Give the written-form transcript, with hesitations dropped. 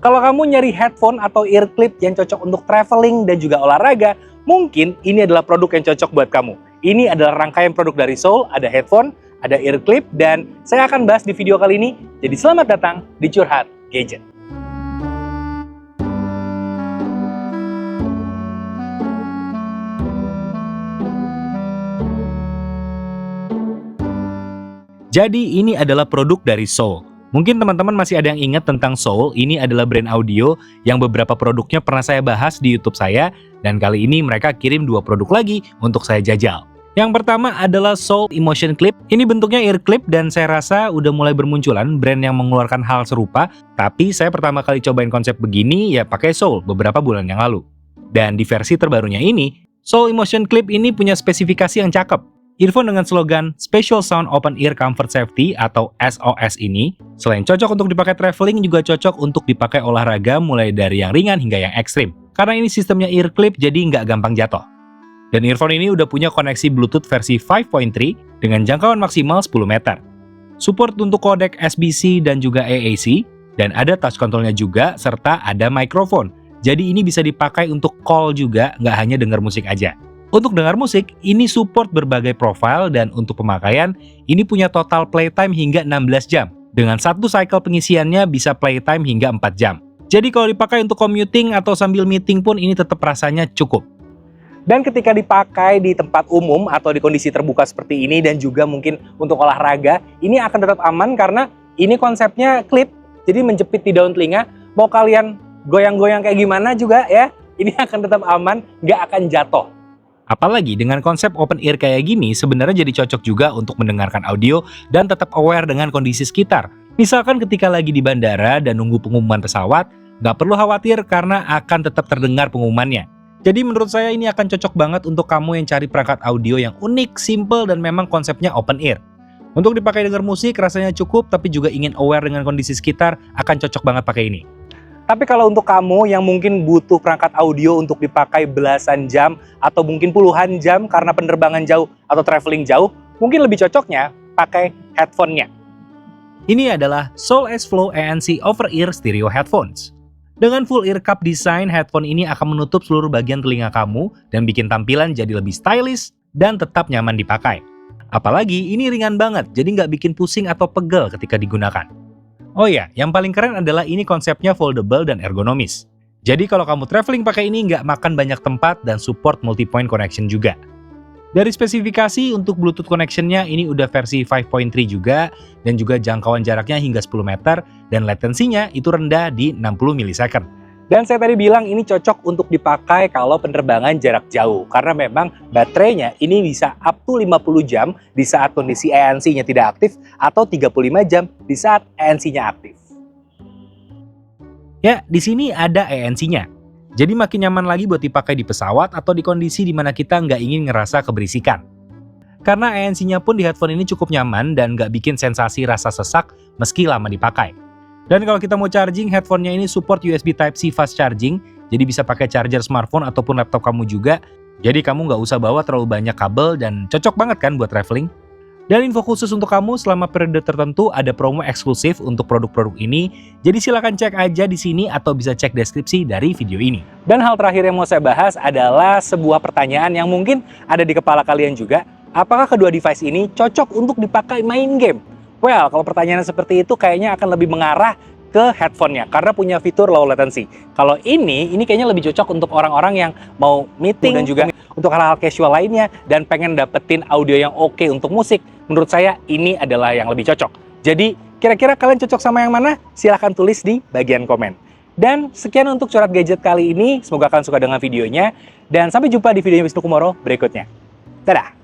Kalau kamu nyari headphone atau ear clip yang cocok untuk traveling dan juga olahraga, mungkin ini adalah produk yang cocok buat kamu. Ini adalah rangkaian produk dari Soul, ada headphone, ada ear clip, dan saya akan bahas di video kali ini. Jadi selamat datang di Curhat Gadget. Jadi ini adalah produk dari Soul. Mungkin teman-teman masih ada yang ingat tentang Soul, ini adalah brand audio yang beberapa produknya pernah saya bahas di YouTube saya, dan kali ini mereka kirim 2 produk lagi untuk saya jajal. Yang pertama adalah Soul Emotion Clip. Ini bentuknya ear clip dan saya rasa udah mulai bermunculan brand yang mengeluarkan hal serupa, tapi saya pertama kali cobain konsep begini ya pakai Soul beberapa bulan yang lalu. Dan di versi terbarunya ini, Soul Emotion Clip ini punya spesifikasi yang cakep. Earphone dengan slogan Special Sound Open Ear Comfort Safety atau SOS ini, selain cocok untuk dipakai traveling, juga cocok untuk dipakai olahraga mulai dari yang ringan hingga yang ekstrim. Karena ini sistemnya ear clip, jadi nggak gampang jatuh. Dan earphone ini udah punya koneksi Bluetooth versi 5.3 dengan jangkauan maksimal 10 meter. Support untuk kodek SBC dan juga AAC, dan ada touch controlnya juga, serta ada mikrofon. Jadi ini bisa dipakai untuk call juga, nggak hanya dengar musik aja. Untuk dengar musik, ini support berbagai profile dan untuk pemakaian, ini punya total playtime hingga 16 jam. Dengan satu cycle pengisiannya bisa playtime hingga 4 jam. Jadi kalau dipakai untuk commuting atau sambil meeting pun ini tetap rasanya cukup. Dan ketika dipakai di tempat umum atau di kondisi terbuka seperti ini dan juga mungkin untuk olahraga, ini akan tetap aman karena ini konsepnya clip, jadi menjepit di daun telinga. Mau kalian goyang-goyang kayak gimana juga ya, ini akan tetap aman, nggak akan jatuh. Apalagi dengan konsep open ear kayak gini sebenarnya jadi cocok juga untuk mendengarkan audio dan tetap aware dengan kondisi sekitar. Misalkan ketika lagi di bandara dan nunggu pengumuman pesawat, nggak perlu khawatir karena akan tetap terdengar pengumumannya. Jadi menurut saya ini akan cocok banget untuk kamu yang cari perangkat audio yang unik, simple, dan memang konsepnya open ear. Untuk dipakai dengar musik rasanya cukup, tapi juga ingin aware dengan kondisi sekitar, akan cocok banget pakai ini. Tapi kalau untuk kamu yang mungkin butuh perangkat audio untuk dipakai belasan jam atau mungkin puluhan jam karena penerbangan jauh atau traveling jauh, mungkin lebih cocoknya pakai headphone-nya. Ini adalah Soul S-Flow ANC Over-Ear Stereo Headphones. Dengan full ear cup design, headphone ini akan menutup seluruh bagian telinga kamu dan bikin tampilan jadi lebih stylish dan tetap nyaman dipakai. Apalagi ini ringan banget, jadi nggak bikin pusing atau pegel ketika digunakan. Oh ya, yang paling keren adalah ini konsepnya foldable dan ergonomis. Jadi kalau kamu traveling pakai ini nggak makan banyak tempat dan support multi-point connection juga. Dari spesifikasi untuk Bluetooth connection-nya ini udah versi 5.3 juga dan juga jangkauan jaraknya hingga 10 meter dan latensinya itu rendah di 60 milisecond. Dan saya tadi bilang ini cocok untuk dipakai kalau penerbangan jarak jauh karena memang baterainya ini bisa up to 50 jam di saat kondisi ANC-nya tidak aktif atau 35 jam di saat ANC-nya aktif. Ya, di sini ada ANC-nya. Jadi makin nyaman lagi buat dipakai di pesawat atau di kondisi di mana kita nggak ingin ngerasa keberisikan. Karena ANC-nya pun di headphone ini cukup nyaman dan nggak bikin sensasi rasa sesak meski lama dipakai. Dan kalau kita mau charging, headphone-nya ini support USB Type-C fast charging, jadi bisa pakai charger smartphone ataupun laptop kamu juga. Jadi kamu nggak usah bawa terlalu banyak kabel dan cocok banget kan buat traveling. Dan info khusus untuk kamu, selama periode tertentu ada promo eksklusif untuk produk-produk ini, jadi silahkan cek aja di sini atau bisa cek deskripsi dari video ini. Dan hal terakhir yang mau saya bahas adalah sebuah pertanyaan yang mungkin ada di kepala kalian juga, apakah kedua device ini cocok untuk dipakai main game? Well, kalau pertanyaan seperti itu kayaknya akan lebih mengarah ke headphone-nya karena punya fitur low latency. Kalau ini kayaknya lebih cocok untuk orang-orang yang mau meeting dan juga untuk hal-hal casual lainnya dan pengen dapetin audio yang oke untuk musik. Menurut saya ini adalah yang lebih cocok. Jadi kira-kira kalian cocok sama yang mana? Silahkan tulis di bagian komen. Dan sekian untuk Curhat Gadget kali ini. Semoga kalian suka dengan videonya. Dan sampai jumpa di video Wisnu Kumoro berikutnya. Dadah!